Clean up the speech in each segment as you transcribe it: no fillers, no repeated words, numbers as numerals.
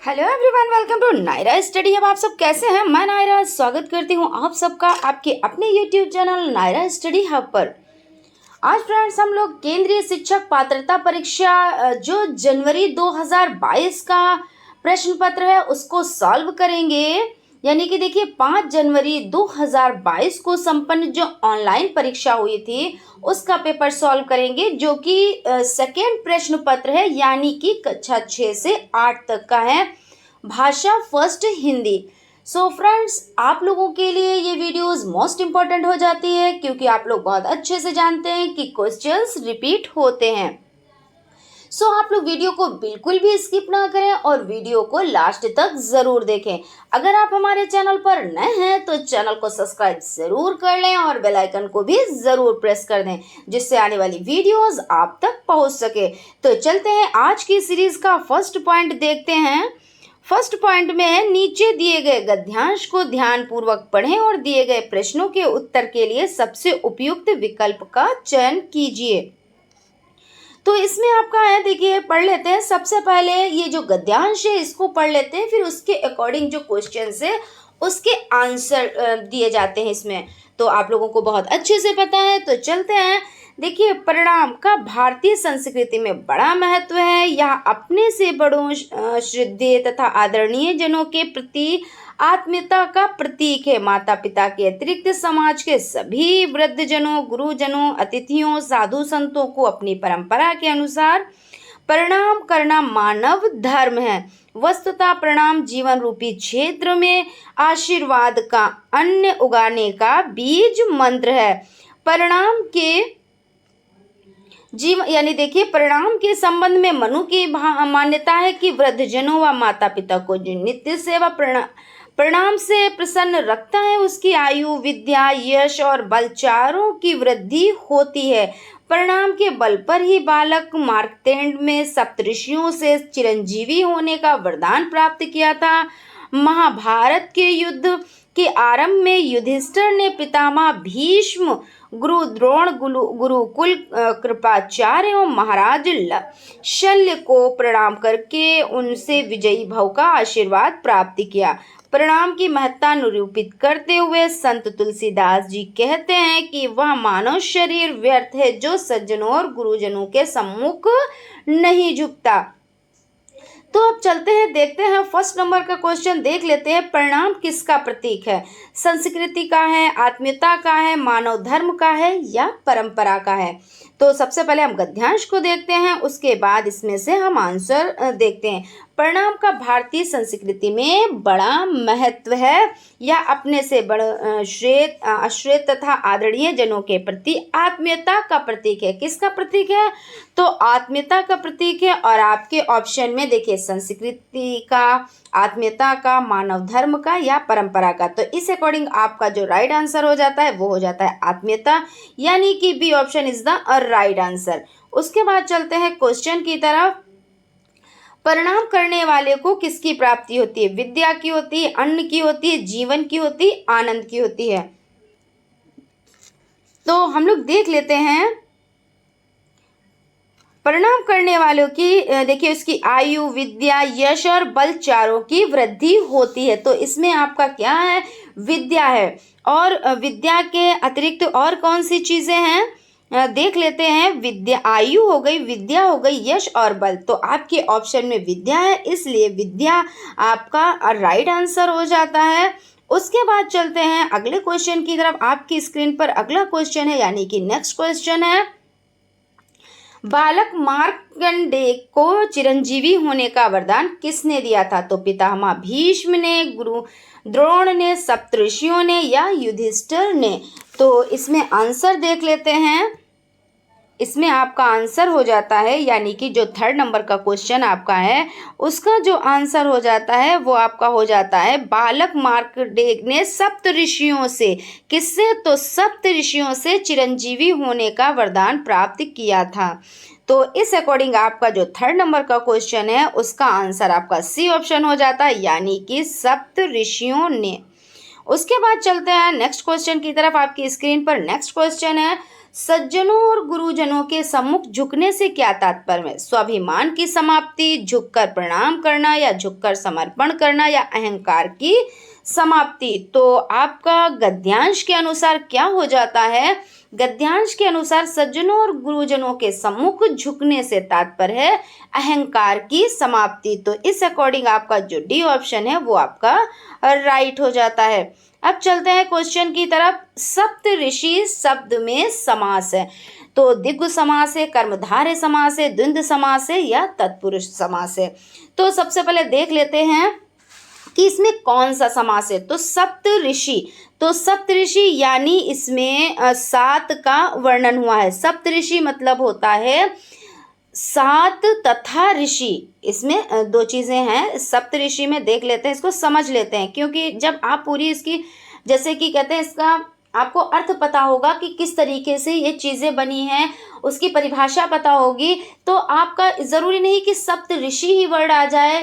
Hello everyone, welcome to Naira study. अब आप सब कैसे हैं? मैं नायरा स्वागत करती हूं आप सबका आपके अपने YouTube channel Naira study hub पर। आज फ्रेंड्स हम लोग केंद्रीय शिक्षक पात्रता परीक्षा जो जनवरी 2022 का प्रश्न पत्र है उसको सॉल्व करेंगे। यानी कि देखिए 5 जनवरी 2022 को संपन्न जो ऑनलाइन परीक्षा हुई थी उसका पेपर सॉल्व करेंगे, जो कि सेकेंड प्रश्न पत्र है, यानी कि कक्षा 6 से 8 तक का है, भाषा फर्स्ट हिंदी। सो फ्रेंड्स, आप लोगों के लिए ये वीडियोस मोस्ट इम्पॉर्टेंट हो जाती है क्योंकि आप लोग बहुत अच्छे से जानते हैं कि क्वेश्चंस रिपीट होते हैं। सो आप लोग वीडियो को बिल्कुल भी स्किप ना करें और वीडियो को लास्ट तक ज़रूर देखें। अगर आप हमारे चैनल पर नए हैं तो चैनल को सब्सक्राइब ज़रूर कर लें और बेल आइकन को भी ज़रूर प्रेस कर दें, जिससे आने वाली वीडियोस आप तक पहुंच सके। तो चलते हैं आज की सीरीज़ का फर्स्ट पॉइंट देखते हैं। फर्स्ट पॉइंट में है, नीचे दिए गए गद्यांश को ध्यानपूर्वक पढ़ें और दिए गए प्रश्नों के उत्तर के लिए सबसे उपयुक्त विकल्प का चयन कीजिए। तो इसमें आपका है, देखिए पढ़ लेते हैं। सबसे पहले ये जो गद्यांश है इसको पढ़ लेते हैं, फिर उसके अकॉर्डिंग जो क्वेश्चंस है उसके आंसर दिए जाते हैं इसमें। तो आप लोगों को बहुत अच्छे से पता है, तो चलते हैं। देखिए, प्रणाम का भारतीय संस्कृति में बड़ा महत्व है। यह अपने से बड़ों, श्रद्धेय तथा आदरणीय जनों के प्रति आत्मीयता का प्रतीक है। माता पिता के अतिरिक्त समाज के सभी वृद्धजनों, गुरुजनों, अतिथियों, साधु संतों को अपनी परंपरा के अनुसार प्रणाम करना मानव धर्म है। वस्तुतः प्रणाम जीवन रूपी क्षेत्र में आशीर्वाद का अन्न उगाने का बीज मंत्र है। प्रणाम के जीवन, यानी देखिए प्रणाम के संबंध में मनु की मान्यता है कि वृद्धजनों व माता पिता को जो नित्य सेवा प्रणाम से प्रसन्न रखता है, उसकी आयु, विद्या, यश और बल चारों की वृद्धि होती है। प्रणाम के बल पर ही बालक मार्कंडेय में सप्तऋषियों से चिरंजीवी होने का वरदान प्राप्त किया था। महाभारत के युद्ध के आरंभ में युधिष्ठिर ने पितामह भीष्म, गुरु द्रोण, गुरुकुल कृपाचार्य एवं महाराज शल्य को प्रणाम करके उनसे विजयी भव का आशीर्वाद प्राप्त किया। प्रणाम की महत्ता निरूपित करते हुए संत तुलसीदास जी कहते हैं कि वह मानव शरीर व्यर्थ है जो सज्जनों और गुरुजनों के सम्मुख नहीं झुकता। तो अब चलते हैं, देखते हैं फर्स्ट नंबर का क्वेश्चन देख लेते हैं। प्रणाम किसका प्रतीक है? संस्कृति का है, आत्मीयता का है, मानव धर्म का है या परंपरा का है? तो सबसे पहले हम गद्यांश को देखते हैं, उसके बाद इसमें से हम आंसर देखते हैं। प्रणाम का भारतीय संस्कृति में बड़ा महत्व है। यह अपने से बड़े श्रेष्ठ तथा आदरणीय जनों के प्रति आत्मीयता का प्रतीक है। किसका प्रतीक है? तो आत्मीयता का प्रतीक है। और आपके ऑप्शन में देखिए संस्कृति का, आत्मीयता का, मानव धर्म का या परंपरा का। तो इस अकॉर्डिंग आपका जो राइट आंसर हो जाता है वो हो जाता है आत्मीयता, यानी कि B option is the right answer. उसके बाद चलते हैं क्वेश्चन की तरफ। प्रणाम करने वाले को किसकी प्राप्ति होती है? विद्या की होती है, अन्न की होती है, जीवन की होती है, आनंद की होती है? तो हम लोग देख लेते हैं। प्रणाम करने वालों की देखिए उसकी आयु, विद्या, यश और बल चारों की वृद्धि होती है। तो इसमें आपका क्या है? विद्या है। और विद्या के अतिरिक्त और कौन सी चीजें हैं देख लेते हैं। विद्या, आयु हो गई, विद्या हो गई, यश और बल। तो आपके ऑप्शन में विद्या है, इसलिए विद्या आपका राइट आंसर हो जाता है। उसके बाद चलते हैं अगले क्वेश्चन की तरफ। आपकी स्क्रीन पर अगला क्वेश्चन है, यानी कि नेक्स्ट क्वेश्चन है, बालक मार्कंडेय को चिरंजीवी होने का वरदान किसने दिया था? तो पितामह भीष्म ने, गुरु द्रोण ने, सप्तऋषियों ने या युधिष्ठिर ने? तो इसमें आंसर देख लेते हैं। इसमें आपका आंसर हो जाता है, यानी कि जो थर्ड नंबर का क्वेश्चन आपका है उसका जो आंसर हो जाता है वो आपका हो जाता है बालक मार्कंडेय ने सप्त ऋषियों से, किससे? तो सप्त ऋषियों से चिरंजीवी होने का वरदान प्राप्त किया था। तो इस अकॉर्डिंग आपका जो थर्ड नंबर का क्वेश्चन है उसका आंसर आपका सी ऑप्शन हो जाता है, यानी कि सप्त ऋषियों ने। उसके बाद चलते हैं नेक्स्ट क्वेश्चन की तरफ। आपकी स्क्रीन पर नेक्स्ट क्वेश्चन है, सज्जनों और गुरुजनों के सम्मुख झुकने से क्या तात्पर्य है? स्वाभिमान की समाप्ति, झुककर प्रणाम करना, या झुककर समर्पण करना, या अहंकार की समाप्ति। तो आपका गद्यांश के अनुसार क्या हो जाता है? गद्यांश के अनुसार सज्जनों और गुरुजनों के सम्मुख झुकने से तात्पर्य है अहंकार की समाप्ति। तो इस अकॉर्डिंग आपका जो डी ऑप्शन है वो आपका राइट हो जाता है। अब चलते हैं क्वेश्चन की तरफ। सप्त ऋषि शब्द में समास है, तो द्विगु समास है, कर्मधारय समास है, द्वंद्व समास है, या तत्पुरुष समास है। तो सबसे पहले देख लेते हैं कि इसमें कौन सा समास है। तो सप्त ऋषि, तो सप्त ऋषि यानी इसमें 7 का वर्णन हुआ है। सप्त ऋषि मतलब होता है 7 तथा ऋषि। इसमें 2 चीज़ें हैं। सप्त ऋषि में देख लेते हैं, इसको समझ लेते हैं, क्योंकि जब आप पूरी इसकी जैसे कि कहते हैं इसका आपको अर्थ पता होगा कि किस तरीके से ये चीज़ें बनी हैं, उसकी परिभाषा पता होगी, तो आपका ज़रूरी नहीं कि सप्त ऋषि ही वर्ड आ जाए,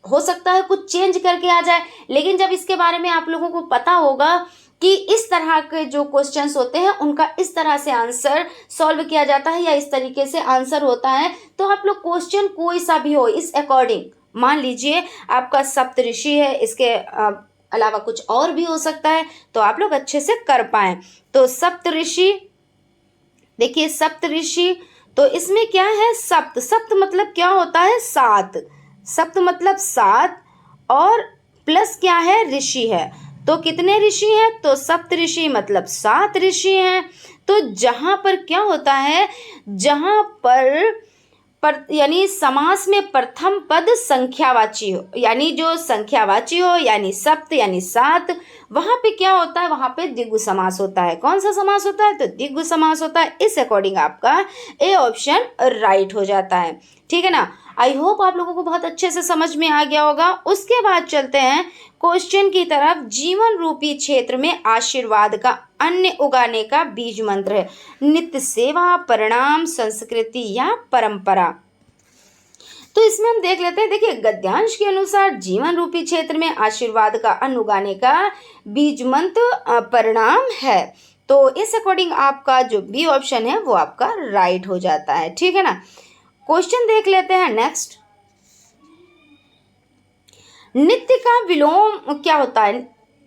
हो सकता है कुछ चेंज करके आ जाए। लेकिन जब इसके बारे में आप लोगों को पता होगा कि इस तरह के जो क्वेश्चंस होते हैं उनका इस तरह से आंसर सॉल्व किया जाता है या इस तरीके से आंसर होता है, तो आप लोग क्वेश्चन कोई सा भी हो इस अकॉर्डिंग, मान लीजिए आपका सप्त ऋषि है, इसके अलावा कुछ और भी हो सकता है, तो आप लोग अच्छे से कर पाएं। तो सप्त ऋषि, देखिए सप्त ऋषि, तो इसमें क्या है? सप्त, सप्त मतलब क्या होता है? 7। सप्त मतलब 7 और प्लस क्या है? ऋषि है। तो कितने ऋषि हैं? तो सप्त ऋषि मतलब 7 ऋषि हैं। तो जहाँ पर क्या होता है, जहाँ पर यानी समास में प्रथम पद संख्यावाची हो, यानी जो संख्यावाची हो, यानी सप्त यानी 7, वहाँ पे क्या होता है? वहाँ पे द्विगु समास होता है। कौन सा समास होता है? तो द्विगु समास होता है। इस अकॉर्डिंग आपका ए ऑप्शन राइट हो जाता है। ठीक है ना? आई होप आप लोगों को बहुत अच्छे से समझ में आ गया होगा। उसके बाद चलते हैं क्वेश्चन की तरफ। जीवन रूपी क्षेत्र में आशीर्वाद का अन्य उगाने का बीज मंत्र है। नित्य सेवा, परिणाम, संस्कृति या परंपरा। तो इसमें हम देख लेते हैं। देखिए गद्यांश के अनुसार जीवन रूपी क्षेत्र में आशीर्वाद का अन्न उगाने का बीज मंत्र परिणाम है। तो इस अकॉर्डिंग आपका जो बी ऑप्शन है वो आपका राइट हो जाता है। ठीक है ना? क्वेश्चन देख लेते हैं नेक्स्ट। नित्य का विलोम क्या होता है?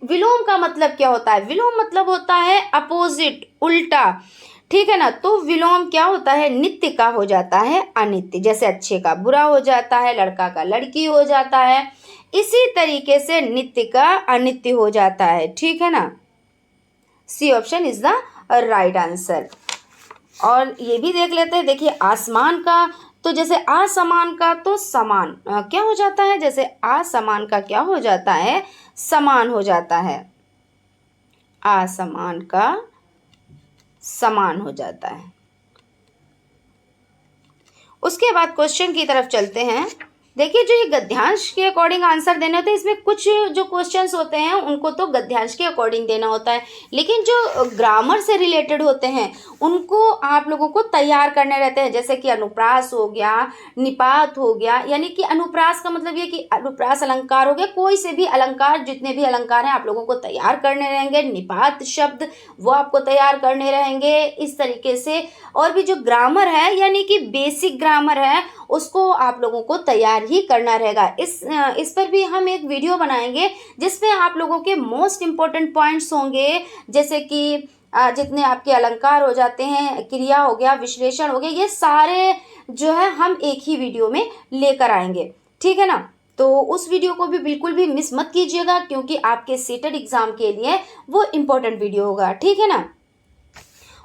विलोम का मतलब क्या होता है? विलोम मतलब होता है अपोजिट, उल्टा। ठीक है ना? तो विलोम क्या होता है? नित्य का हो जाता है अनित्य। जैसे अच्छे का बुरा हो जाता है, लड़का का लड़की हो जाता है, इसी तरीके से नित्य का अनित्य हो जाता है। ठीक है ना? C option is the right answer. और ये भी देख लेते हैं। देखिए आसमान का, तो जैसे असमान का तो समान क्या हो जाता है? जैसे असमान का क्या हो जाता है? समान हो जाता है। असमान का समान हो जाता है। उसके बाद क्वेश्चन की तरफ चलते हैं। देखिए जो ये गद्यांश के अकॉर्डिंग आंसर देने होते हैं, इसमें कुछ जो क्वेश्चंस होते हैं उनको तो गद्यांश के अकॉर्डिंग देना होता है, लेकिन जो ग्रामर से रिलेटेड होते हैं उनको आप लोगों को तैयार करने रहते हैं। जैसे कि अनुप्रास हो गया, निपात हो गया, यानी कि अनुप्रास का मतलब ये कि अनुप्रास अलंकार हो गया, कोई से भी अलंकार, जितने भी अलंकार हैं आप लोगों को तैयार करने रहेंगे। निपात शब्द वो आपको तैयार करने रहेंगे इस तरीके से। और भी जो ग्रामर है यानी कि बेसिक ग्रामर है उसको आप लोगों को तैयार ही करना रहेगा। इस पर भी हम एक वीडियो बनाएंगे जिसमें आप लोगों के मोस्ट इम्पोर्टेंट पॉइंट्स होंगे, जैसे कि जितने आपके अलंकार हो जाते हैं, क्रिया हो गया, विश्लेषण हो गया, ये सारे जो है हम एक ही वीडियो में लेकर आएंगे। ठीक है ना? तो उस वीडियो को भी बिल्कुल भी मिस मत कीजिएगा, क्योंकि आपके सीटेड एग्जाम के लिए वो इम्पोर्टेंट वीडियो होगा। ठीक है ना?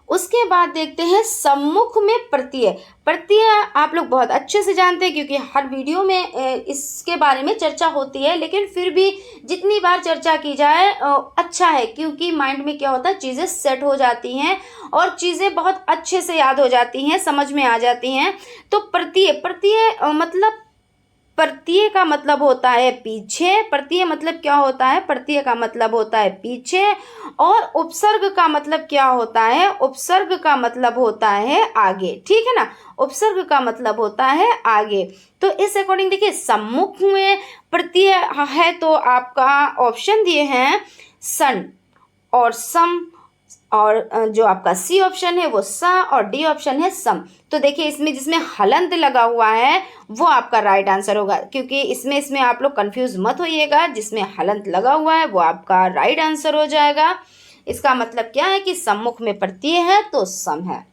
उसके बाद देखते हैं सम्मुख में प्रत्यय। प्रत्यय आप लोग बहुत अच्छे से जानते हैं, क्योंकि हर वीडियो में इसके बारे में चर्चा होती है, लेकिन फिर भी जितनी बार चर्चा की जाए अच्छा है, क्योंकि माइंड में क्या होता है, चीज़ें सेट हो जाती हैं और चीज़ें बहुत अच्छे से याद हो जाती हैं, समझ में आ जाती हैं। तो प्रत्यय, प्रत्यय मतलब प्रत्यय का मतलब होता है पीछे। प्रत्यय मतलब क्या होता है? प्रत्यय का मतलब होता है पीछे। और उपसर्ग का मतलब क्या होता है? उपसर्ग का मतलब होता है आगे। ठीक है ना? उपसर्ग का मतलब होता है आगे। तो इस अकॉर्डिंग देखिए सम्मुख में प्रत्यय है, तो आपका ऑप्शन दिए हैं सन और सम और जो आपका सी ऑप्शन है वो सा और डी ऑप्शन है सम। तो देखिए इसमें जिसमें हलंत लगा हुआ है वो आपका राइट आंसर होगा, क्योंकि इसमें आप लोग कंफ्यूज मत होइएगा। जिसमें हलंत लगा हुआ है वो आपका राइट आंसर हो जाएगा। इसका मतलब क्या है कि सम्मुख में प्रत्यय है तो सम है।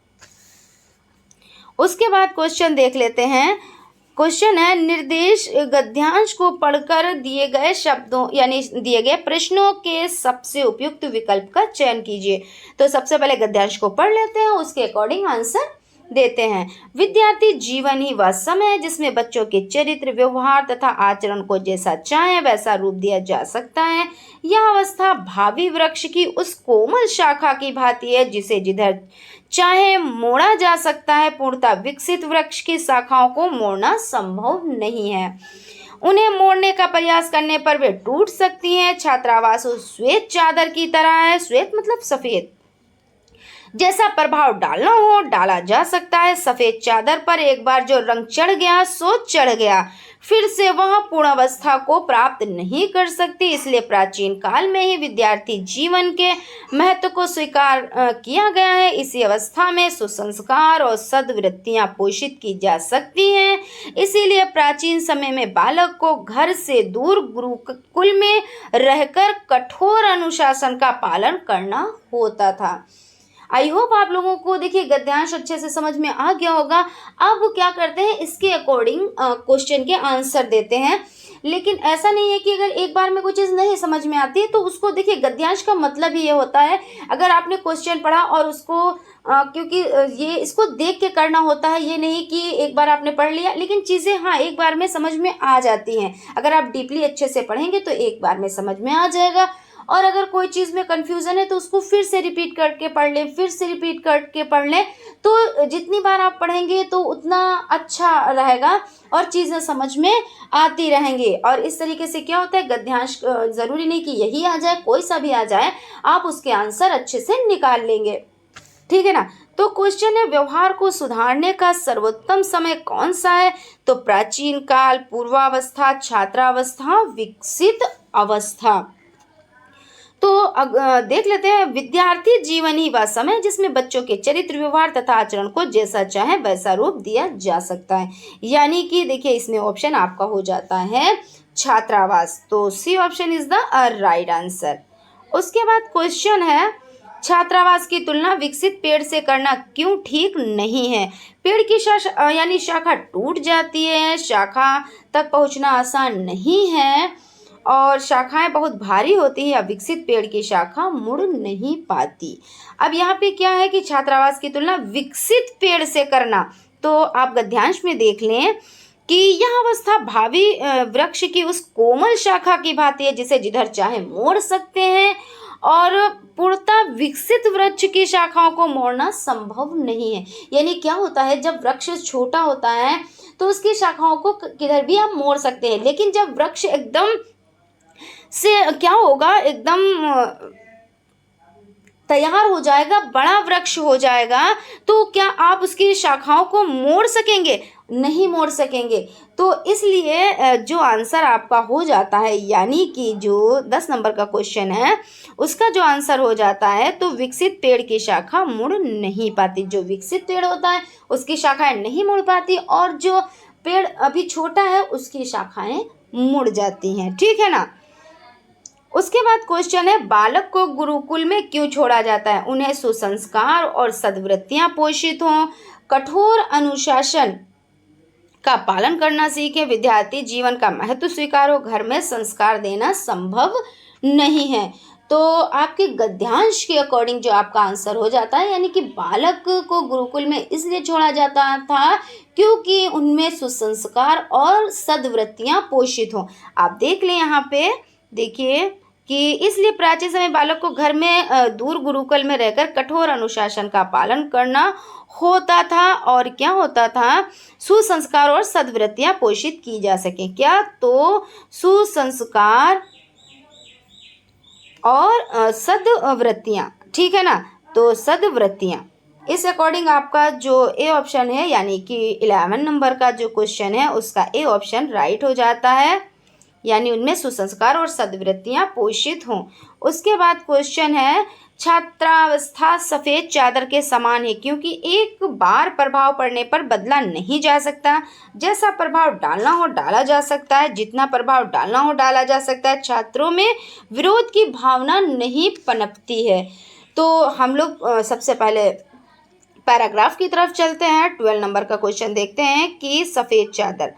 उसके बाद क्वेश्चन देख लेते हैं। क्वेश्चन है निर्देश गद्यांश को पढ़कर दिए गए शब्दों यानी दिए गए प्रश्नों के सबसे उपयुक्त विकल्प का चयन कीजिए। तो सबसे पहले गद्यांश को पढ़ लेते हैं, उसके अकॉर्डिंग आंसर देते हैं। विद्यार्थी जीवन ही वह समय है जिसमें बच्चों के चरित्र, व्यवहार तथा आचरण को जैसा चाहे वैसा रूप दिया जा सकता है। यह अवस्था भावी वृक्ष की उस कोमल शाखा की भांति है जिसे जिधर चाहे मोड़ा जा सकता है। पूर्णतः विकसित वृक्ष की शाखाओं को मोड़ना संभव नहीं है। उन्हें मोड़ने का प्रयास करने पर वे टूट सकती हैं। छात्रावास उस श्वेत चादर की तरह है, श्वेत मतलब सफेद, जैसा प्रभाव डालना हो डाला जा सकता है। सफेद चादर पर एक बार जो रंग चढ़ गया सो चढ़ गया, फिर से वह पूर्णावस्था को प्राप्त नहीं कर सकती। इसलिए प्राचीन काल में ही विद्यार्थी जीवन के महत्व को स्वीकार किया गया है। इसी अवस्था में सुसंस्कार और सद्वृत्तियां पोषित की जा सकती हैं। इसीलिए प्राचीन समय में बालक को घर से दूर गुरुकुल में रहकर कठोर अनुशासन का पालन करना होता था। आई होप आप लोगों को देखिए गद्यांश अच्छे से समझ में आ गया होगा। अब क्या करते हैं, इसके अकॉर्डिंग क्वेश्चन के आंसर देते हैं। लेकिन ऐसा नहीं है कि अगर एक बार में कोई चीज़ नहीं समझ में आती है तो उसको देखिए, गद्यांश का मतलब ही ये होता है अगर आपने क्वेश्चन पढ़ा और उसको क्योंकि ये इसको देख के करना होता है, ये नहीं कि एक बार आपने पढ़ लिया। लेकिन चीज़ें हाँ एक बार में समझ में आ जाती हैं। अगर आप डीपली अच्छे से पढ़ेंगे तो एक बार में समझ में आ जाएगा। और अगर कोई चीज़ में कन्फ्यूज़न है तो उसको फिर से रिपीट करके पढ़ लें, फिर से रिपीट करके पढ़ लें। तो जितनी बार आप पढ़ेंगे तो उतना अच्छा रहेगा और चीज़ें समझ में आती रहेंगी। और इस तरीके से क्या होता है, गद्यांश ज़रूरी नहीं कि यही आ जाए, कोई सा भी आ जाए, आप उसके आंसर अच्छे से निकाल लेंगे। ठीक है ना। तो क्वेश्चन है व्यवहार को सुधारने का सर्वोत्तम समय कौन सा है। तो प्राचीन काल, पूर्वावस्था, छात्रावस्था, विकसित अवस्था। तो देख लेते हैं। विद्यार्थी जीवन ही वह समय जिसमें बच्चों के चरित्र, व्यवहार तथा आचरण को जैसा चाहे वैसा रूप दिया जा सकता है। यानी कि देखिए इसमें ऑप्शन आपका हो जाता है छात्रावास। तो C option is the right answer. उसके बाद क्वेश्चन है छात्रावास की तुलना विकसित पेड़ से करना क्यों ठीक नहीं है। पेड़ की यानी शाखा टूट जाती है, शाखा तक पहुंचना आसान नहीं है और शाखाएं बहुत भारी होती है। विकसित पेड़ की शाखा मुड़ नहीं पाती। अब यहाँ पे क्या है कि छात्रावास की तुलना विकसित पेड़ से करना, तो आप गद्यांश में देख लें कि यह अवस्था भावी वृक्ष की उस कोमल शाखा की भांति है जिसे जिधर चाहे मोड़ सकते हैं। और पूर्णतः विकसित वृक्ष की शाखाओं को मोड़ना संभव नहीं है। यानी क्या होता है, जब वृक्ष छोटा होता है तो उसकी शाखाओं को किधर भी आप मोड़ सकते हैं। लेकिन जब वृक्ष एकदम से क्या होगा, एकदम तैयार हो जाएगा, बड़ा वृक्ष हो जाएगा, तो क्या आप उसकी शाखाओं को मोड़ सकेंगे? नहीं मोड़ सकेंगे। तो इसलिए जो आंसर आपका हो जाता है, यानी कि जो 10 नंबर का क्वेश्चन है उसका जो आंसर हो जाता है, तो विकसित पेड़ की शाखा मुड़ नहीं पाती। जो विकसित पेड़ होता है उसकी शाखाएं नहीं मुड़ पाती और जो पेड़ अभी छोटा है उसकी शाखाएं मुड़ जाती हैं। ठीक है ना। उसके बाद क्वेश्चन है बालक को गुरुकुल में क्यों छोड़ा जाता है। उन्हें सुसंस्कार और सद्वृत्तियां पोषित हों, कठोर अनुशासन का पालन करना सीखे, विद्यार्थी जीवन का महत्व स्वीकारो, घर में संस्कार देना संभव नहीं है। तो आपके गद्यांश के अकॉर्डिंग जो आपका आंसर हो जाता है, यानी कि बालक को गुरुकुल में इसलिए छोड़ा जाता था क्योंकि उनमें सुसंस्कार और सद्वृत्तियां पोषित हों। आप देख लें यहाँ पे, देखिए कि इसलिए प्राचीन समय बालक को घर में दूर गुरुकुल में रहकर कठोर अनुशासन का पालन करना होता था। और क्या होता था, सुसंस्कार और सद्वृत्तियां पोषित की जा सके। क्या, तो सुसंस्कार और सद्वृत्तियां। ठीक है ना। तो सद्वृत्तियां, इस अकॉर्डिंग आपका जो ए ऑप्शन है, यानी कि 11 नंबर का जो क्वेश्चन है उसका ए ऑप्शन राइट हो जाता है। यानी उनमें सुसंस्कार और सद्वृत्तियाँ पोषित हों। उसके बाद क्वेश्चन है, छात्रावस्था सफ़ेद चादर के समान है क्योंकि एक बार प्रभाव पड़ने पर बदला नहीं जा सकता। जैसा प्रभाव डालना हो डाला जा सकता है, जितना प्रभाव डालना हो डाला जा सकता है। छात्रों में विरोध की भावना नहीं पनपती है। तो हम लोग सबसे पहले पैराग्राफ की तरफ चलते हैं। 12 नंबर का क्वेश्चन देखते हैं कि सफ़ेद चादर,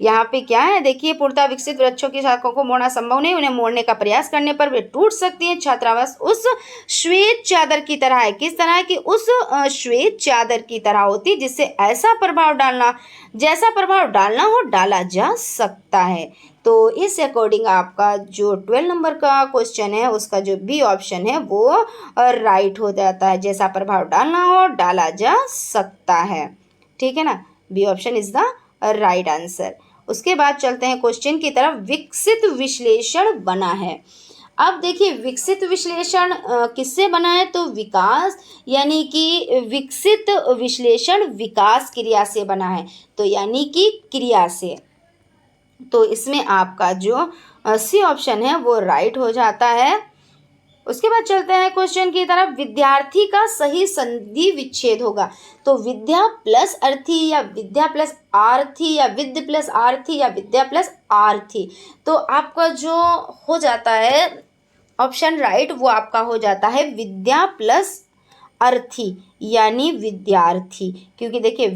यहाँ पे क्या है देखिए, पूर्णतः विकसित वृक्षों की शाखाओं को मोड़ना संभव नहीं, उन्हें मोड़ने का प्रयास करने पर वे टूट सकती हैं। छात्रावास उस श्वेत चादर की तरह है। किस तरह है कि उस श्वेत चादर की तरह होती है जिससे ऐसा प्रभाव डालना, जैसा प्रभाव डालना हो डाला जा सकता है। तो इस अकॉर्डिंग आपका जो 12 नंबर का क्वेश्चन है उसका जो बी ऑप्शन है वो राइट हो जाता है। जैसा प्रभाव डालना हो डाला जा सकता है, ठीक है ना। B option is the right answer. उसके बाद चलते हैं क्वेश्चन की तरफ। विकसित विश्लेषण बना है। अब देखिए विकसित विश्लेषण किससे बना है, तो विकास, यानी कि विकसित विश्लेषण विकास क्रिया से बना है, तो यानी कि क्रिया से। तो इसमें आपका जो सी ऑप्शन है वो राइट हो जाता है। उसके बाद चलते हैं क्वेश्चन की तरफ। विद्यार्थी का सही संधि विच्छेद होगा, तो विद्या प्लस अर्थी या विद्या प्लस आर्थी या विद्य प्लस आर्थी या विद्या प्लस आर्थी। तो आपका जो हो जाता है ऑप्शन राइट वो आपका हो जाता है विद्या प्लस अर्थी, यानी विद्यार्थी। क्योंकि देखिए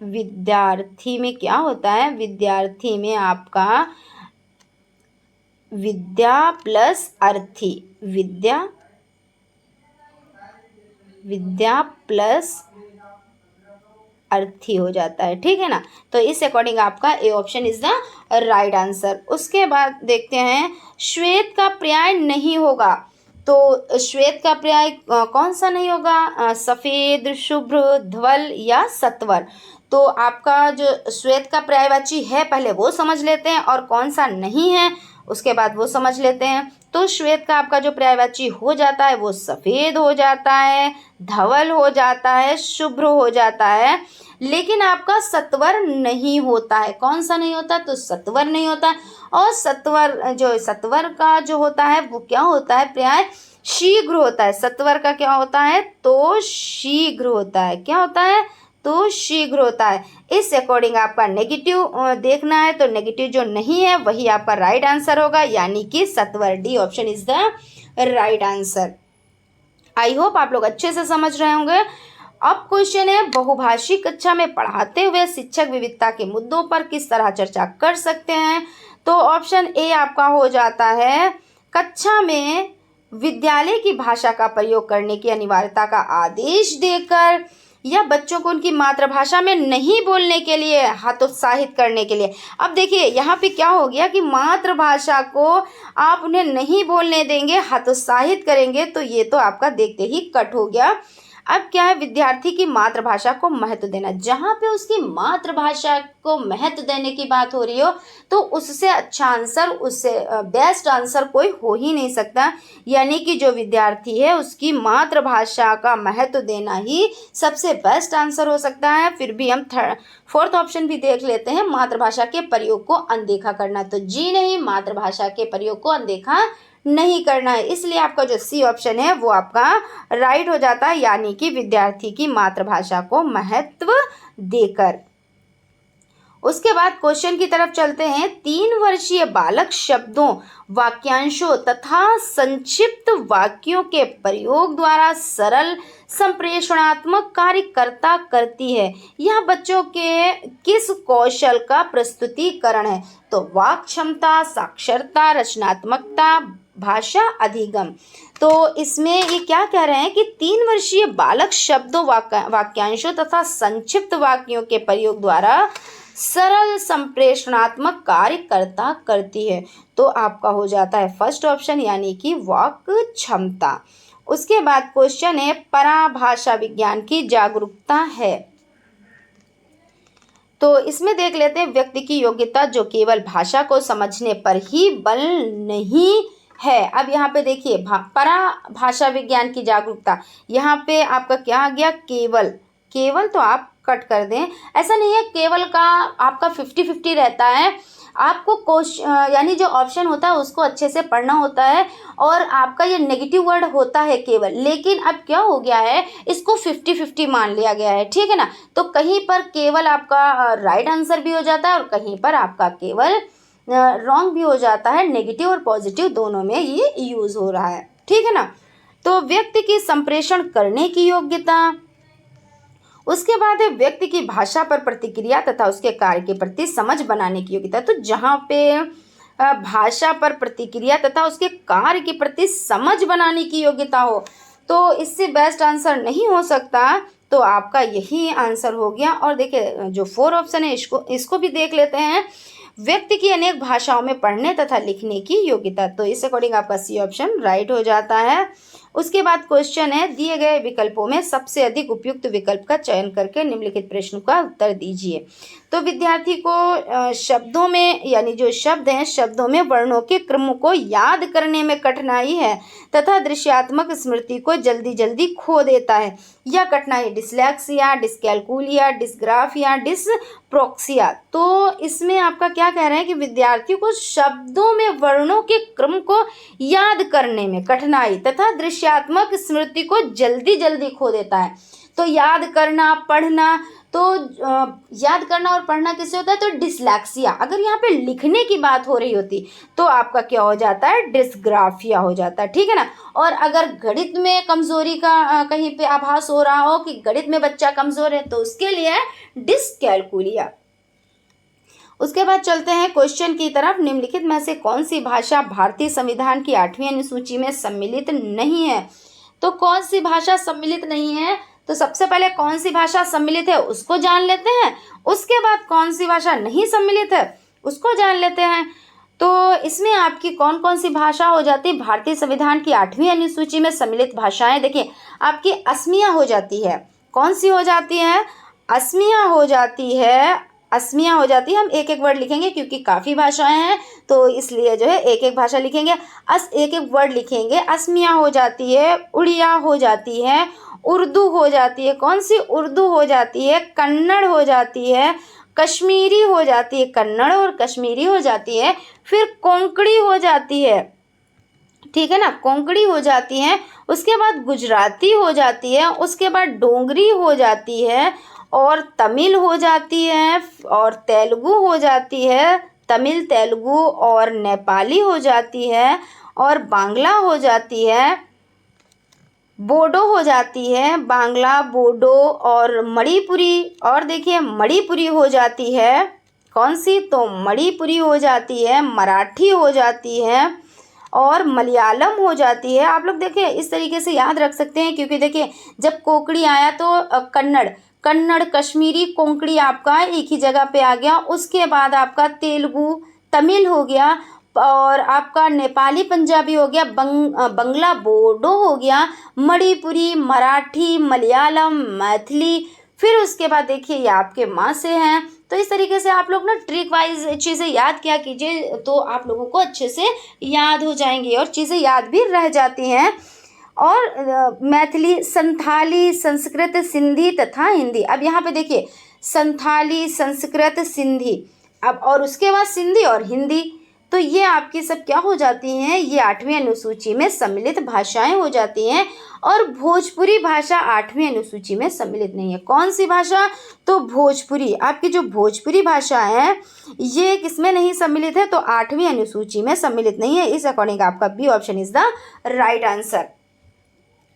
विद्यार्थी में क्या होता है, विद्यार्थी में आपका विद्या प्लस अर्थी, विद्या प्लस अर्थी हो जाता है, ठीक है ना। तो इस अकॉर्डिंग आपका A option is the right answer. उसके बाद देखते हैं, श्वेत का पर्याय नहीं होगा, तो श्वेत का पर्याय कौन सा नहीं होगा, सफ़ेद, शुभ्र, धवल या सत्वर। तो आपका जो श्वेत का पर्यायवाची है पहले वो समझ लेते हैं और कौन सा नहीं है उसके बाद वो समझ लेते हैं। तो श्वेत का आपका जो पर्यायवाची हो जाता है वो सफ़ेद हो जाता है, धवल हो जाता है, शुभ्र हो जाता है, लेकिन आपका सत्वर नहीं होता है। कौन सा नहीं होता, तो सत्वर नहीं होता। और सत्वर का जो होता है वो क्या होता है, पर्याय शीघ्र होता है। सत्वर का क्या होता है, तो शीघ्र होता है। क्या होता है, तो शीघ्र होता है। इस अकॉर्डिंग आपका नेगेटिव देखना है, तो नेगेटिव जो नहीं है वही आपका राइट आंसर होगा, यानी कि सत्वर। D option is the right answer. I hope आप लोग अच्छे से समझ रहे होंगे। अब क्वेश्चन है, बहुभाषी कक्षा में पढ़ाते हुए शिक्षक विविधता के मुद्दों पर किस तरह चर्चा कर सकते हैं। तो ऑप्शन ए आपका हो जाता है, कक्षा में विद्यालय की भाषा का प्रयोग करने की अनिवार्यता का आदेश देकर, या बच्चों को उनकी मातृभाषा में नहीं बोलने के लिए हतोत्साहित करने के लिए। अब देखिए यहाँ पे क्या हो गया कि मातृभाषा को आप उन्हें नहीं बोलने देंगे, हतोत्साहित करेंगे, तो ये तो आपका देखते ही कट हो गया। अब क्या है, विद्यार्थी की मातृभाषा को महत्व देना। जहाँ पे उसकी मातृभाषा को महत्व देने की बात हो रही हो तो उससे अच्छा आंसर, उससे बेस्ट आंसर कोई हो ही नहीं सकता। यानी कि जो विद्यार्थी है उसकी मातृभाषा का महत्व देना ही सबसे बेस्ट आंसर हो सकता है। फिर भी हम फोर्थ ऑप्शन भी देख लेते हैं, मातृभाषा के प्रयोग को अनदेखा करना। तो जी नहीं, मातृभाषा के प्रयोग को अनदेखा नहीं करना है। इसलिए आपका जो सी ऑप्शन है वो आपका राइट हो जाता है, यानी कि विद्यार्थी की मातृभाषा को महत्व देकर। उसके बाद क्वेश्चन की तरफ चलते हैं। 3 वर्षीय बालक शब्दों, वाक्यांशों तथा संक्षिप्त वाक्यों के प्रयोग द्वारा सरल संप्रेषणात्मक कार्य करती है। यह बच्चों के किस कौशल का प्रस्तुतिकरण है। तो वाक क्षमता, साक्षरता, रचनात्मकता, भाषा अधिगम। तो इसमें ये क्या कह रहे हैं कि 3 वर्षीय बालक शब्दों, वाक्यांशों तथा संक्षिप्त वाक्यों के प्रयोग द्वारा सरल संप्रेषणात्मक कार्य करती है। तो आपका हो जाता है फर्स्ट ऑप्शन, यानी कि वाक क्षमता। उसके बाद क्वेश्चन है, पराभाषा विज्ञान की जागरूकता है। तो इसमें देख लेते हैं, व्यक्ति की योग्यता जो केवल भाषा को समझने पर ही बल नहीं है। अब यहाँ पे देखिए, पराभाषा विज्ञान की जागरूकता, यहाँ पे आपका क्या आ गया, केवल तो आप कट कर दें। ऐसा नहीं है केवल का आपका 50-50 रहता है। आपको क्वेश्चन यानी जो ऑप्शन होता है उसको अच्छे से पढ़ना होता है, और आपका ये नेगेटिव वर्ड होता है केवल, लेकिन अब क्या हो गया है, इसको 50-50 मान लिया गया है, ठीक है ना। तो कहीं पर केवल आपका राइट आंसर भी हो जाता है और कहीं पर आपका केवल रॉन्ग भी हो जाता है। नेगेटिव और पॉजिटिव दोनों में ये यूज़ हो रहा है, ठीक है ना। तो व्यक्ति की संप्रेषण करने की योग्यता, उसके बाद है व्यक्ति की भाषा पर प्रतिक्रिया तथा उसके कार्य के प्रति समझ बनाने की योग्यता। तो जहाँ पे भाषा पर प्रतिक्रिया तथा उसके कार्य के प्रति समझ बनाने की योग्यता हो, तो इससे बेस्ट आंसर नहीं हो सकता, तो आपका यही आंसर हो गया। और देखिए जो 4 ऑप्शन है इसको भी देख लेते हैं। व्यक्ति की अनेक भाषाओं में पढ़ने तथा लिखने की योग्यता, तो इस अकॉर्डिंग आपका सी ऑप्शन राइट हो जाता है। उसके बाद क्वेश्चन है, दिए गए विकल्पों में सबसे अधिक उपयुक्त विकल्प का चयन करके निम्नलिखित प्रश्न का उत्तर दीजिए। तो विद्यार्थी को शब्दों में, यानी जो शब्द हैं शब्दों में वर्णों के क्रम को याद करने में कठिनाई है तथा दृश्यात्मक स्मृति को जल्दी जल्दी खो देता है। यह कठिनाई डिसलेक्सिया, डिसकैलकुलिया, डिसग्राफिया, डिसप्रोक्सिया। तो इसमें आपका क्या कह रहे हैं कि विद्यार्थी को शब्दों में वर्णों के क्रम को याद करने में कठिनाई तथा दृश्यात्मक स्मृति को जल्दी जल्दी खो देता है। तो याद करना, पढ़ना, तो याद करना और पढ़ना किससे होता है, तो डिसलेक्सिया। अगर यहाँ पे लिखने की बात हो रही होती तो आपका क्या हो जाता है, डिसग्राफिया हो जाता है, ठीक है ना। और अगर गणित में कमजोरी का कहीं पे आभास हो रहा हो कि गणित में बच्चा कमजोर है, तो उसके लिए डिसकैलकुलिया। उसके बाद चलते हैं क्वेश्चन की तरफ। निम्नलिखित में से कौन सी भाषा भारतीय संविधान की 8वीं अनुसूची में सम्मिलित नहीं है। तो कौन सी भाषा सम्मिलित नहीं है, तो सबसे पहले कौन सी भाषा सम्मिलित है उसको जान लेते हैं, उसके बाद कौन सी भाषा नहीं सम्मिलित है उसको जान लेते हैं। तो इसमें आपकी कौन कौन सी भाषा हो जाती है भारतीय संविधान की 8वीं अनुसूची में सम्मिलित भाषाएं। देखिए आपकी असमिया हो जाती है। कौन सी हो जाती है, असमिया हो जाती है। असमिया हो जाती है, हम एक एक वर्ड लिखेंगे क्योंकि काफ़ी भाषाएं हैं, तो इसलिए जो है एक एक भाषा लिखेंगे, एक एक वर्ड लिखेंगे। असमिया हो जाती है, उड़िया हो जाती है, उर्दू हो जाती है। कौन सी, उर्दू हो जाती है, कन्नड़ हो जाती है, कश्मीरी हो जाती है, कन्नड़ और कश्मीरी हो जाती है, फिर कोंकणी हो जाती है, ठीक है ना, कोंकणी हो जाती है। उसके बाद गुजराती हो जाती है, उसके बाद डोंगरी हो जाती है, और तमिल हो जाती है, और तेलुगु हो जाती है, तमिल, तेलुगु और नेपाली हो जाती है, और बांग्ला हो जाती है, बोडो हो जाती है, बांग्ला, बोडो और मणिपुरी। और देखिए मणिपुरी हो जाती है, कौन सी, तो मणिपुरी हो जाती है, मराठी हो जाती है, और मलयालम हो जाती है। आप लोग देखिए इस तरीके से याद रख सकते हैं, क्योंकि देखिए जब कोंकणी आया तो कन्नड़, कश्मीरी, कोंकणी आपका एक ही जगह पे आ गया। उसके बाद आपका तेलुगु, तमिल हो गया, और आपका नेपाली, पंजाबी हो गया, बंगला, बोडो हो गया, मणिपुरी, मराठी, मलयालम, मैथिली। फिर उसके बाद देखिए ये आपके माँ से हैं। तो इस तरीके से आप लोग ना ट्रिक वाइज चीज़ें याद किया कीजिए, तो आप लोगों को अच्छे से याद हो जाएंगी और चीज़ें याद भी रह जाती हैं। और मैथिली, संथाली, संस्कृत, सिंधी तथा हिंदी। अब यहाँ पे देखिए संथाली, संस्कृत, सिंधी, अब और उसके बाद सिंधी और हिंदी, तो ये आपकी सब क्या हो जाती हैं, ये 8वीं अनुसूची में सम्मिलित भाषाएं हो जाती हैं। और भोजपुरी भाषा 8वीं अनुसूची में सम्मिलित नहीं है। कौन सी भाषा, तो भोजपुरी। आपकी जो भोजपुरी भाषा है ये किसमें नहीं सम्मिलित है, तो 8वीं अनुसूची में सम्मिलित नहीं है। इस अकॉर्डिंग आपका B option is the right answer.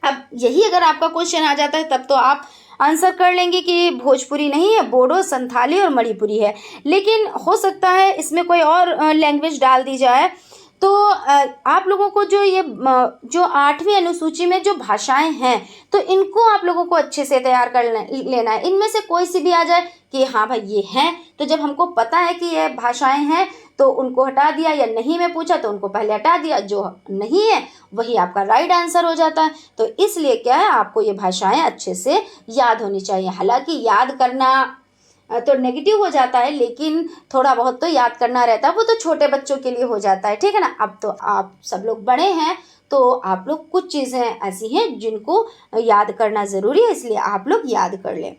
अब यही अगर आपका क्वेश्चन आ जाता है तब तो आप आंसर कर लेंगे कि भोजपुरी नहीं है, बोडो, संथाली और मणिपुरी है। लेकिन हो सकता है इसमें कोई और लैंग्वेज डाल दी जाए, तो आप लोगों को जो ये जो 8वीं अनुसूची में जो भाषाएं हैं, तो इनको आप लोगों को अच्छे से तैयार कर लेना है। इनमें से कोई सी भी आ जाए कि हाँ भाई ये हैं, तो जब हमको पता है कि ये भाषाएं हैं तो उनको हटा दिया, या नहीं में पूछा तो उनको पहले हटा दिया, जो नहीं है वही आपका राइट आंसर हो जाता है। तो इसलिए क्या है, आपको ये भाषाएं अच्छे से याद होनी चाहिए। हालांकि याद करना तो नेगेटिव हो जाता है, लेकिन थोड़ा बहुत तो याद करना रहता है, वो तो छोटे बच्चों के लिए हो जाता है, ठीक है ना। अब तो आप सब लोग बड़े हैं, तो आप लोग कुछ चीज़ें ऐसी हैं जिनको याद करना ज़रूरी है, इसलिए आप लोग याद कर लें।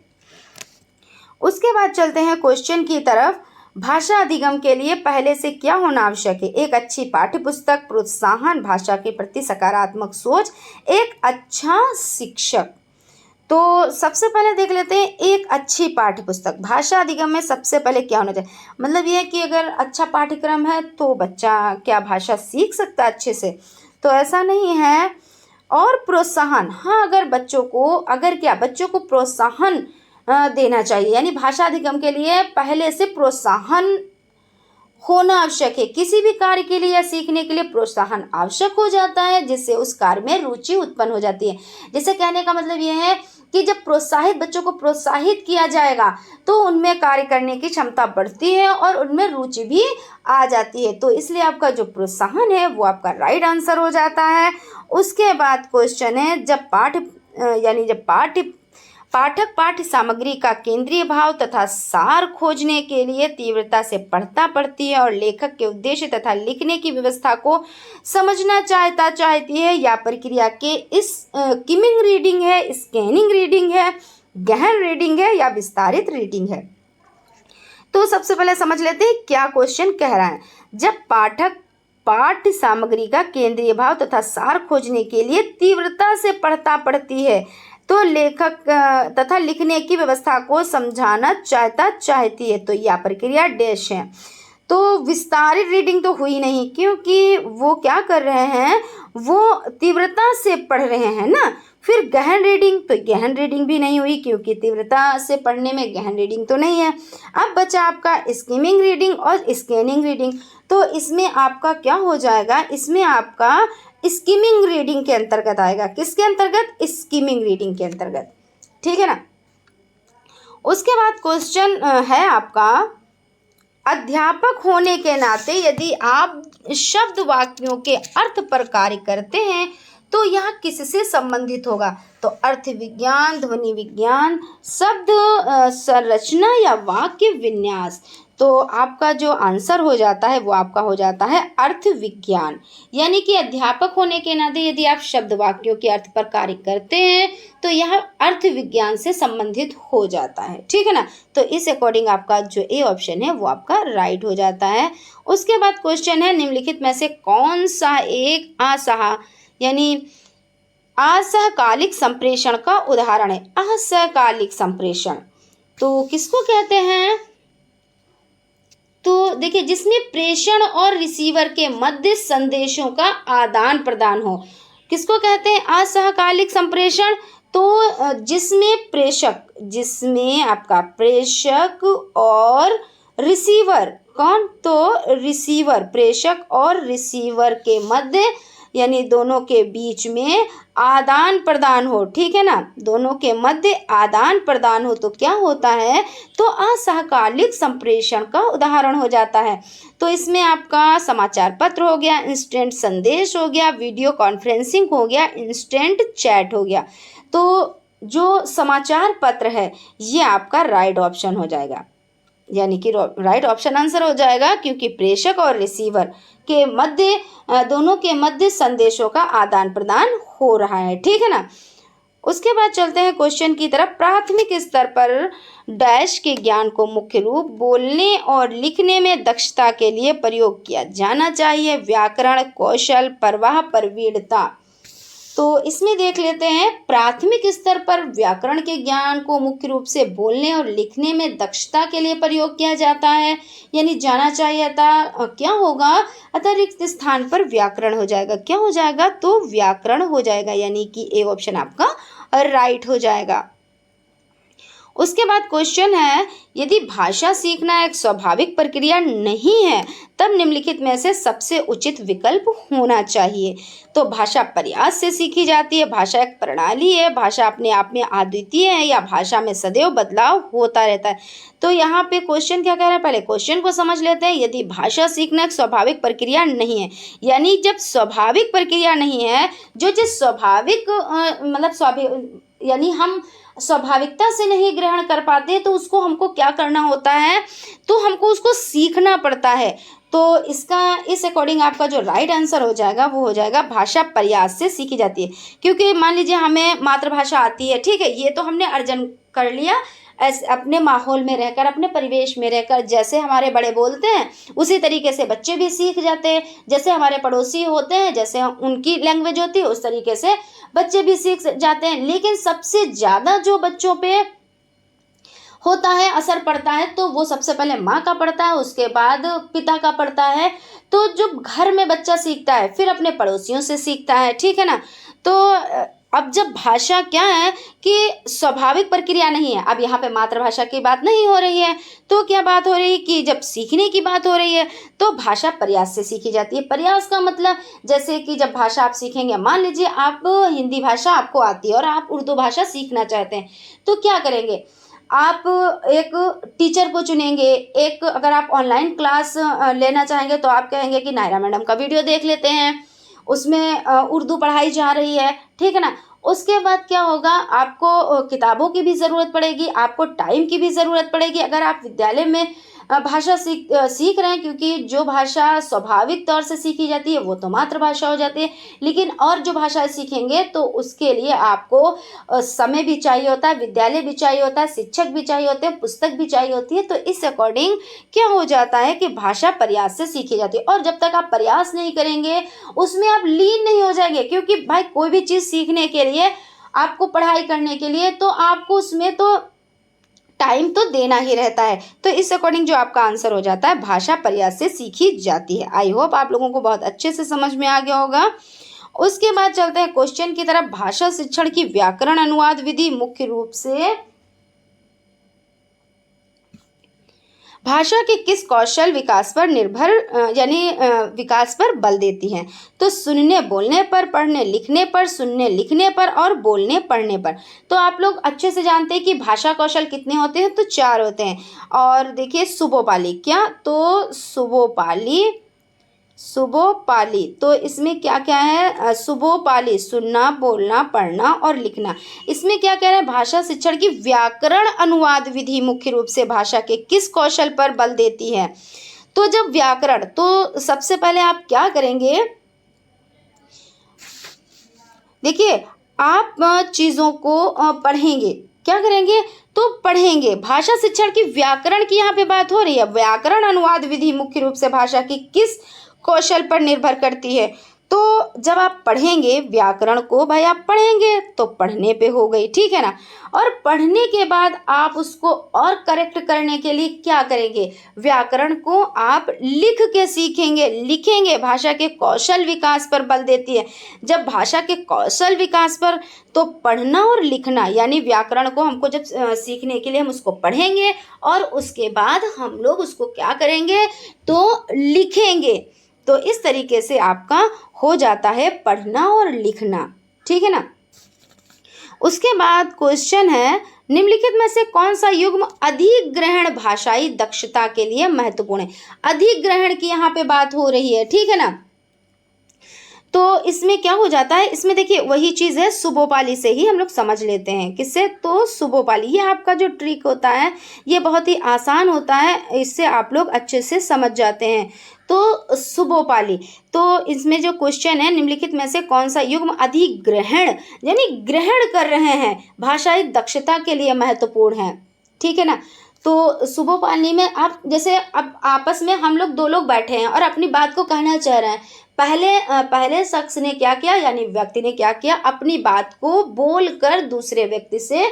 उसके बाद चलते हैं क्वेश्चन की तरफ। भाषा अधिगम के लिए पहले से क्या होना आवश्यक है? एक अच्छी पाठ्य पुस्तक, प्रोत्साहन, भाषा के प्रति सकारात्मक सोच, एक अच्छा शिक्षक। तो सबसे पहले देख लेते हैं एक अच्छी पाठ्य पुस्तक। भाषा अधिगम में सबसे पहले क्या होना चाहिए? मतलब ये है कि अगर अच्छा पाठ्यक्रम है तो बच्चा क्या भाषा सीख सकता है अच्छे से? तो ऐसा नहीं है। और प्रोत्साहन, हाँ, अगर बच्चों को प्रोत्साहन देना चाहिए, यानी भाषा अधिगम के लिए पहले से प्रोत्साहन होना आवश्यक है। किसी भी कार्य के लिए या सीखने के लिए प्रोत्साहन आवश्यक हो जाता है, जिससे उस कार्य में रुचि उत्पन्न हो जाती है। जैसे कहने का मतलब ये है कि जब बच्चों को प्रोत्साहित किया जाएगा तो उनमें कार्य करने की क्षमता बढ़ती है और उनमें रुचि भी आ जाती है। तो इसलिए आपका जो प्रोत्साहन है वो आपका राइट आंसर हो जाता है। उसके बाद क्वेश्चन है, जब पाठक पाठ्य सामग्री का केंद्रीय भाव तथा सार खोजने के लिए तीव्रता से पढ़ती है और लेखक के उद्देश्य तथा लिखने की व्यवस्था को समझना चाहती है, या प्रक्रिया के इस स्किमिंग रीडिंग है, स्कैनिंग रीडिंग है, गहन रीडिंग है या विस्तारित रीडिंग है। तो सबसे पहले समझ लेते हैं क्या क्वेश्चन कह रहा है। जब पाठक पाठ्य सामग्री का केंद्रीय भाव तथा सार खोजने के लिए तीव्रता से पढ़ती है तो लेखक तथा लिखने की व्यवस्था को समझाना चाहती है, तो यह प्रक्रिया डैश है। तो विस्तारित रीडिंग तो हुई नहीं, क्योंकि वो क्या कर रहे हैं, वो तीव्रता से पढ़ रहे हैं ना। फिर गहन रीडिंग भी नहीं हुई, क्योंकि तीव्रता से पढ़ने में गहन रीडिंग तो नहीं है। अब बचा आपका स्किमिंग रीडिंग और स्कैनिंग रीडिंग। तो इसमें आपका क्या हो जाएगा, इसमें आपका स्किमिंग रीडिंग के अंतर्गत आएगा। किसके अंतर्गत? स्किमिंग रीडिंग के अंतर्गत, ठीक है ना। उसके बाद क्वेश्चन है आपका, अध्यापक होने के नाते यदि आप शब्द वाक्यों के अर्थ पर कार्य करते हैं तो यह किससे संबंधित होगा? तो अर्थ विज्ञान, ध्वनि विज्ञान, शब्द संरचना या वाक्य विन्यास। तो आपका जो आंसर हो जाता है वो आपका हो जाता है अर्थ विज्ञान। यानी कि अध्यापक होने के नाते यदि आप शब्द वाक्यों के अर्थ पर कार्य करते हैं तो यह अर्थ विज्ञान से संबंधित हो जाता है, ठीक है ना। तो इस अकॉर्डिंग आपका जो ए ऑप्शन है वो आपका राइट हो जाता है। उसके बाद क्वेश्चन है, निम्नलिखित में से कौन सा एक असहकालिक संप्रेषण का उदाहरण है? असहकालिक संप्रेषण तो किसको कहते हैं? तो देखिए, जिसमें प्रेषण और रिसीवर के मध्य संदेशों का आदान प्रदान हो, किसको कहते हैं असहकालिक संप्रेषण? तो जिसमें आपका प्रेषक और रिसीवर, कौन? तो रिसीवर, प्रेषक और रिसीवर के मध्य यानी दोनों के बीच में आदान प्रदान हो, ठीक है ना। दोनों के मध्य आदान प्रदान हो तो क्या होता है? तो असहकालिक संप्रेषण का उदाहरण हो जाता है। तो इसमें आपका समाचार पत्र हो गया, इंस्टेंट संदेश हो गया, वीडियो कॉन्फ्रेंसिंग हो गया, इंस्टेंट चैट हो गया। तो जो समाचार पत्र है ये आपका राइट ऑप्शन हो जाएगा, यानी कि राइट ऑप्शन आंसर हो जाएगा, क्योंकि प्रेषक और रिसीवर के मध्य दोनों के मध्य संदेशों का आदान प्रदान हो रहा है, ठीक है ना। उसके बाद चलते हैं क्वेश्चन की तरफ। प्राथमिक स्तर पर डैश के ज्ञान को मुख्य रूप बोलने और लिखने में दक्षता के लिए प्रयोग किया जाना चाहिए। व्याकरण कौशल, प्रवाह, प्रवीणता। तो इसमें देख लेते हैं, प्राथमिक स्तर पर व्याकरण के ज्ञान को मुख्य रूप से बोलने और लिखने में दक्षता के लिए प्रयोग किया जाता है, यानी जाना चाहिए था। क्या होगा? अतिरिक्त स्थान पर व्याकरण हो जाएगा। क्या हो जाएगा? तो व्याकरण हो जाएगा, यानी कि ए ऑप्शन आपका राइट हो जाएगा। उसके बाद क्वेश्चन है, यदि भाषा सीखना एक स्वाभाविक प्रक्रिया नहीं है तब निम्नलिखित में से सबसे उचित विकल्प होना चाहिए। तो भाषा प्रयास से सीखी जाती है, भाषा एक प्रणाली है, भाषा अपने आप में अद्वितीय है, या भाषा में सदैव बदलाव होता रहता है। तो यहाँ पे क्वेश्चन क्या कह रहा है, पहले क्वेश्चन को समझ लेते हैं। यदि भाषा सीखना एक स्वाभाविक प्रक्रिया नहीं है, यानी जब स्वाभाविक प्रक्रिया नहीं है, जो चीज स्वाभाविक यानी हम स्वाभाविकता से नहीं ग्रहण कर पाते, तो उसको हमको क्या करना होता है? तो हमको उसको सीखना पड़ता है। तो इस अकॉर्डिंग आपका जो राइट आंसर हो जाएगा वो हो जाएगा भाषा प्रयास से सीखी जाती है। क्योंकि मान लीजिए हमें मातृभाषा आती है, ठीक है, ये तो हमने अर्जन कर लिया, ऐसे अपने माहौल में रहकर, अपने परिवेश में रहकर जैसे हमारे बड़े बोलते हैं उसी तरीके से बच्चे भी सीख जाते हैं। जैसे हमारे पड़ोसी होते हैं, जैसे उनकी लैंग्वेज होती है उस तरीके से बच्चे भी सीख जाते हैं। लेकिन सबसे ज़्यादा जो बच्चों पे होता है, असर पड़ता है, तो वो सबसे पहले माँ का पड़ता है, उसके बाद पिता का पड़ता है। तो जो घर में बच्चा सीखता है फिर अपने पड़ोसियों से सीखता है, ठीक है ना। तो अब जब भाषा क्या है कि स्वाभाविक प्रक्रिया नहीं है, अब यहाँ पे मातृभाषा की बात नहीं हो रही है, तो क्या बात हो रही है कि जब सीखने की बात हो रही है तो भाषा प्रयास से सीखी जाती है। प्रयास का मतलब जैसे कि जब भाषा आप सीखेंगे, मान लीजिए आप हिंदी भाषा आपको आती है और आप उर्दू भाषा सीखना चाहते हैं, तो क्या करेंगे, आप एक टीचर को चुनेंगे। एक अगर आप ऑनलाइन क्लास लेना चाहेंगे तो आप कहेंगे कि नायरा मैडम का वीडियो देख लेते हैं, उसमें उर्दू पढ़ाई जा रही है, ठीक है ना। उसके बाद क्या होगा, आपको किताबों की भी ज़रूरत पड़ेगी, आपको टाइम की भी ज़रूरत पड़ेगी। अगर आप विद्यालय में भाषा सीख रहे हैं, क्योंकि जो भाषा स्वाभाविक तौर से सीखी जाती है वो तो मातृभाषा हो जाती है, लेकिन और जो भाषाएं सीखेंगे तो उसके लिए आपको समय भी चाहिए होता है, विद्यालय भी चाहिए होता है, शिक्षक भी चाहिए होते हैं, पुस्तक भी चाहिए होती है। तो इस अकॉर्डिंग क्या हो जाता है कि भाषा प्रयास से सीखी जाती है। और जब तक आप प्रयास नहीं करेंगे उसमें आप लीन नहीं हो जाएंगे, क्योंकि भाई कोई भी चीज़ सीखने के लिए, आपको पढ़ाई करने के लिए, तो आपको उसमें तो टाइम तो देना ही रहता है। तो इस अकॉर्डिंग जो आपका आंसर हो जाता है, भाषा प्रयास से सीखी जाती है। आई होप आप लोगों को बहुत अच्छे से समझ में आ गया होगा। उसके बाद चलते हैं क्वेश्चन की तरफ। भाषा शिक्षण की व्याकरण अनुवाद विधि मुख्य रूप से भाषा के किस कौशल विकास पर निर्भर विकास पर बल देती है? तो सुनने बोलने पर, पढ़ने लिखने पर, सुनने लिखने पर और बोलने पढ़ने पर। तो आप लोग अच्छे से जानते हैं कि भाषा कौशल कितने होते हैं, तो 4 होते हैं। और देखिए सुबोपाली, क्या तो सुबोपाली, तो इसमें क्या क्या है, सुबोपाली सुनना, बोलना, पढ़ना और लिखना। इसमें क्या कह रहे हैं, भाषा शिक्षण की व्याकरण अनुवाद विधि मुख्य रूप से भाषा के किस कौशल पर बल देती है? तो जब व्याकरण, तो सबसे पहले आप क्या करेंगे, देखिए आप चीज़ों को पढ़ेंगे, क्या करेंगे, तो पढ़ेंगे। भाषा शिक्षण की व्याकरण की यहाँ पे बात हो रही है। व्याकरण अनुवाद विधि मुख्य रूप से भाषा की किस कौशल पर निर्भर करती है? तो जब आप पढ़ेंगे व्याकरण को, भाई आप पढ़ेंगे तो पढ़ने पे हो गई, ठीक है ना। और पढ़ने के बाद आप उसको और करेक्ट करने के लिए क्या करेंगे, व्याकरण को आप लिख के सीखेंगे, लिखेंगे। भाषा के कौशल विकास पर बल देती है। जब भाषा के कौशल विकास पर, तो पढ़ना और लिखना, यानी व्याकरण को हमको जब सीखने के लिए हम उसको पढ़ेंगे और उसके बाद हम लोग उसको क्या करेंगे, तो लिखेंगे। तो इस तरीके से आपका हो जाता है पढ़ना और लिखना, ठीक है ना। उसके बाद क्वेश्चन है, निम्नलिखित में से कौन सा युग्म अधिग्रहण भाषाई दक्षता के लिए महत्वपूर्ण है? अधिग्रहण की यहाँ पे बात हो रही है, ठीक है ना। तो इसमें क्या हो जाता है, इसमें देखिए वही चीज़ है, सुबोपाली से ही हम लोग समझ लेते हैं। किससे, तो सुबोपाली। ये आपका जो ट्रिक होता है ये बहुत ही आसान होता है, इससे आप लोग अच्छे से समझ जाते हैं। तो सुबोपाली, तो इसमें जो क्वेश्चन है, निम्नलिखित में से कौन सा युग्म अधिग्रहण यानी ग्रहण कर रहे हैं भाषाई दक्षता के लिए महत्वपूर्ण है, ठीक है ना। तो सुबोपाली में आप जैसे अब आपस में हम लोग 2 लोग बैठे हैं और अपनी बात को कहना चाह रहे हैं। पहले शख्स ने क्या किया, यानी व्यक्ति ने क्या किया, अपनी बात को बोलकर दूसरे व्यक्ति से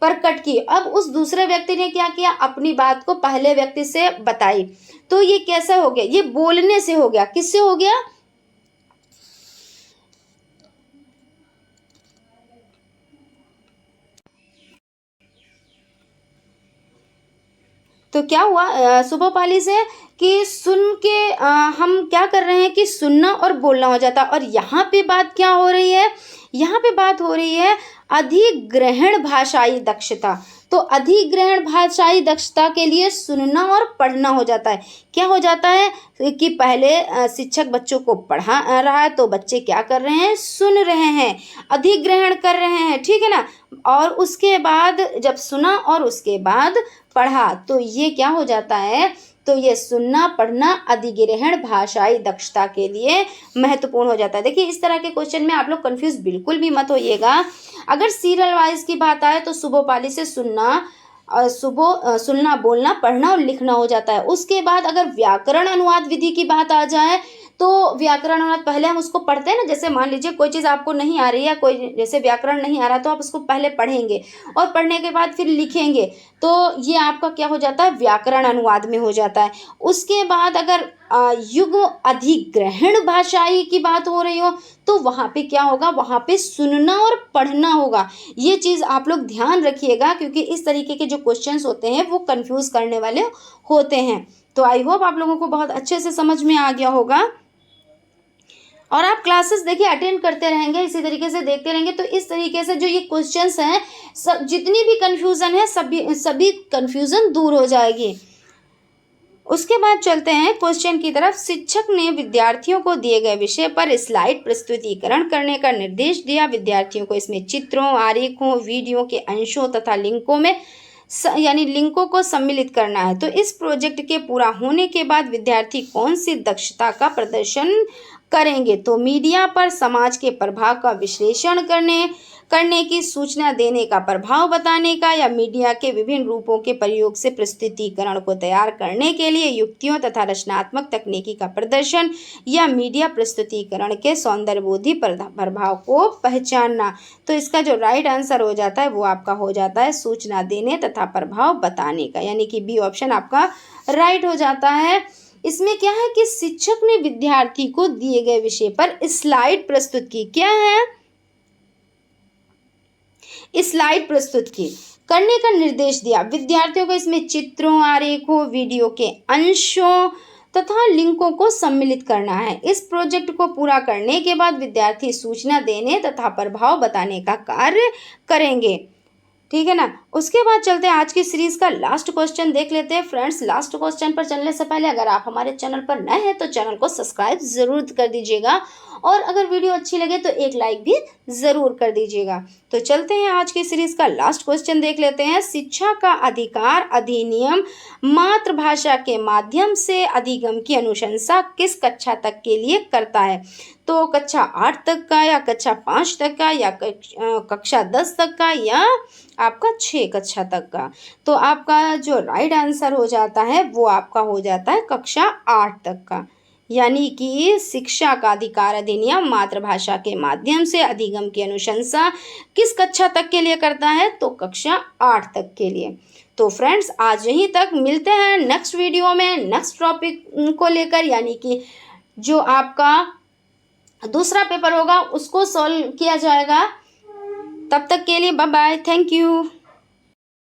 प्रकट की। अब उस दूसरे व्यक्ति ने क्या किया, अपनी बात को पहले व्यक्ति से बताई। तो ये कैसे हो गया, ये बोलने से हो गया। किससे हो गया, तो क्या हुआ सुबोपाली से कि सुन के हम क्या कर रहे हैं कि सुनना और बोलना हो जाता। और यहाँ पे बात क्या हो रही है, यहाँ पे बात हो रही है अधिग्रहण भाषाई दक्षता। तो अधिग्रहण भाषाई दक्षता के लिए सुनना और पढ़ना हो जाता है। क्या हो जाता है कि पहले शिक्षक बच्चों को पढ़ा रहा है तो बच्चे क्या कर रहे हैं, सुन रहे हैं, अधिग्रहण कर रहे हैं, ठीक है ना। और उसके बाद जब सुना और उसके बाद पढ़ा, तो ये क्या हो जाता है, तो ये सुनना पढ़ना अधिग्रहण भाषाई दक्षता के लिए महत्वपूर्ण हो जाता है। देखिए इस तरह के क्वेश्चन में आप लोग कंफ्यूज बिल्कुल भी मत होइएगा। अगर सीरियल वाइज की बात आए तो सुबोपाली से सुनना सुबह सुनना, बोलना, पढ़ना और लिखना हो जाता है। उसके बाद अगर व्याकरण अनुवाद विधि की बात आ जाए तो व्याकरण अनुवाद पहले हम उसको पढ़ते हैं ना, जैसे मान लीजिए कोई चीज़ आपको नहीं आ रही है, कोई जैसे व्याकरण नहीं आ रहा तो आप उसको पहले पढ़ेंगे और पढ़ने के बाद फिर लिखेंगे, तो ये आपका क्या हो जाता है, व्याकरण अनुवाद में हो जाता है। उसके बाद अगर युग्म अधिग्रहण भाषाई की बात हो रही हो तो वहाँ पे क्या होगा, वहाँ पे सुनना और पढ़ना होगा। ये चीज़ आप लोग ध्यान रखिएगा क्योंकि इस तरीके के जो क्वेश्चंस होते हैं वो कंफ्यूज करने वाले होते हैं। तो आई होप आप लोगों को बहुत अच्छे से समझ में आ गया होगा और आप क्लासेस देखिए अटेंड करते रहेंगे, इसी तरीके से देखते रहेंगे तो इस तरीके से जो ये क्वेश्चंस हैं सब जितनी भी कन्फ्यूज़न है सभी कन्फ्यूज़न दूर हो जाएगी। उसके बाद चलते हैं क्वेश्चन की तरफ। शिक्षक ने विद्यार्थियों को दिए गए विषय पर स्लाइड प्रस्तुतिकरण करने का निर्देश दिया। विद्यार्थियों को इसमें चित्रों, आरेखों, वीडियो के अंशों तथा लिंकों में यानी लिंकों को सम्मिलित करना है। तो इस प्रोजेक्ट के पूरा होने के बाद विद्यार्थी कौन सी दक्षता का प्रदर्शन करेंगे, तो मीडिया पर समाज के प्रभाव का विश्लेषण करने की, सूचना देने का प्रभाव बताने का, या मीडिया के विभिन्न रूपों के प्रयोग से प्रस्तुतिकरण को तैयार करने के लिए युक्तियों तथा रचनात्मक तकनीकी का प्रदर्शन, या मीडिया प्रस्तुतिकरण के सौंदर्यबोधी प्रभाव को पहचानना। तो इसका जो राइट आंसर हो जाता है वो आपका हो जाता है सूचना देने तथा प्रभाव बताने का, यानी कि बी ऑप्शन आपका राइट हो जाता है। इसमें क्या है कि शिक्षक ने विद्यार्थी को दिए गए विषय पर स्लाइड प्रस्तुत की, क्या है, स्लाइड प्रस्तुत की करने का निर्देश दिया। विद्यार्थियों को इसमें चित्रों, आरेखों, वीडियो के अंशों तथा लिंकों को सम्मिलित करना है। इस प्रोजेक्ट को पूरा करने के बाद विद्यार्थी सूचना देने तथा प्रभाव बताने का कार्य करेंगे, ठीक है ना। उसके बाद चलते हैं आज की सीरीज का लास्ट क्वेश्चन देख लेते हैं। फ्रेंड्स, लास्ट क्वेश्चन पर चलने से पहले अगर आप हमारे चैनल पर नए हैं तो चैनल को सब्सक्राइब जरूर कर दीजिएगा और अगर वीडियो अच्छी लगे तो एक लाइक भी ज़रूर कर दीजिएगा। तो चलते हैं आज की सीरीज का लास्ट क्वेश्चन देख लेते हैं। शिक्षा का अधिकार अधिनियम मातृभाषा के माध्यम से अधिगम की अनुशंसा किस कक्षा तक के लिए करता है, तो कक्षा 8 तक का, या कक्षा 5 तक का, या कक्षा 10 तक का, या आपका 6 कक्षा तक का। तो आपका जो राइट आंसर हो जाता है वो आपका हो जाता है कक्षा 8 तक का, यानी कि शिक्षा का अधिकार अधिनियम मातृभाषा के माध्यम से अधिगम की अनुशंसा किस कक्षा तक के लिए करता है, तो कक्षा 8 तक के लिए। तो फ्रेंड्स, आज यहीं तक, मिलते हैं नेक्स्ट वीडियो में नेक्स्ट टॉपिक को लेकर, यानी कि जो आपका दूसरा पेपर होगा उसको सॉल्व किया जाएगा। तब तक के लिए बाय बाय, थैंक यू।